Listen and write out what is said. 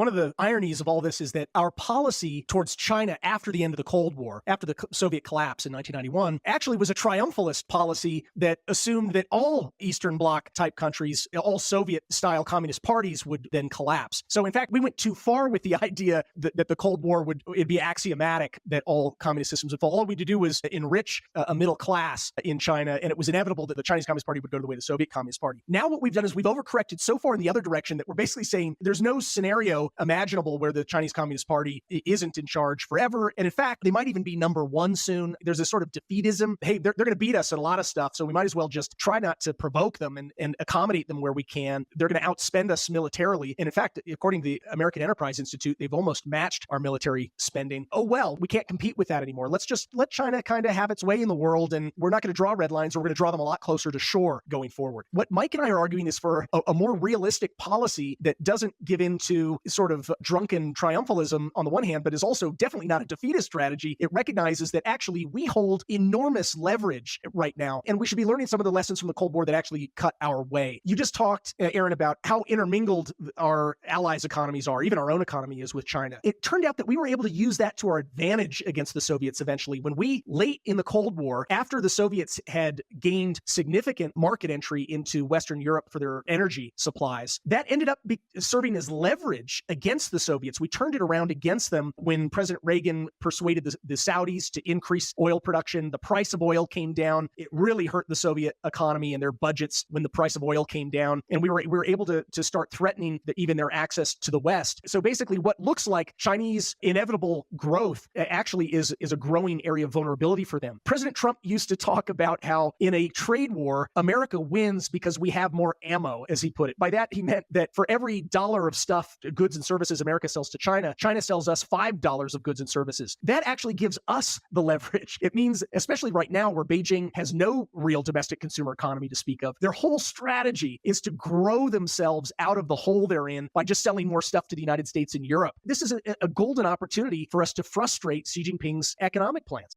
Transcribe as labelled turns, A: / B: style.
A: One of the ironies of all this is that our policy towards China after the end of the Cold War, after the Soviet collapse in 1991, actually was a triumphalist policy that assumed that all Eastern Bloc type countries, all Soviet-style communist parties would then collapse. So in fact, we went too far with the idea that the Cold War it'd be axiomatic that all communist systems would fall. All we had to do was enrich a middle class in China, and it was inevitable that the Chinese Communist Party would go to the way of the Soviet Communist Party. Now what we've done is we've overcorrected so far in the other direction that we're basically saying there's no scenario imaginable where the Chinese Communist Party isn't in charge forever. And in fact, they might even be number one soon. There's a sort of defeatism. Hey, they're going to beat us at a lot of stuff, so we might as well just try not to provoke them and accommodate them where we can. They're going to outspend us militarily. And in fact, according to the American Enterprise Institute, they've almost matched our military spending. Oh, well, we can't compete with that anymore. Let's just let China kind of have its way in the world, and we're not going to draw red lines, or we're going to draw them a lot closer to shore going forward. What Mike and I are arguing is for a more realistic policy that doesn't give in to sort of drunken triumphalism on the one hand, but is also definitely not a defeatist strategy. It recognizes that actually we hold enormous leverage right now, and we should be learning some of the lessons from the Cold War that actually cut our way. You just talked, Aaron, about how intermingled our allies' economies are, even our own economy is with China. It turned out that we were able to use that to our advantage against the Soviets eventually. When we, late in the Cold War, after the Soviets had gained significant market entry into Western Europe for their energy supplies, that ended up serving as leverage against the Soviets. We turned it around against them when President Reagan persuaded the Saudis to increase oil production. The price of oil came down. It really hurt the Soviet economy and their budgets when the price of oil came down. And we were able to start threatening even their access to the West. So basically what looks like Chinese inevitable growth actually is a growing area of vulnerability for them. President Trump used to talk about how in a trade war, America wins because we have more ammo, as he put it. By that, he meant that for every dollar of stuff, goods and services America sells to China, China sells us $5 of goods and services. That actually gives us the leverage. It means, especially right now where Beijing has no real domestic consumer economy to speak of, their whole strategy is to grow themselves out of the hole they're in by just selling more stuff to the United States and Europe. This is a golden opportunity for us to frustrate Xi Jinping's economic plans.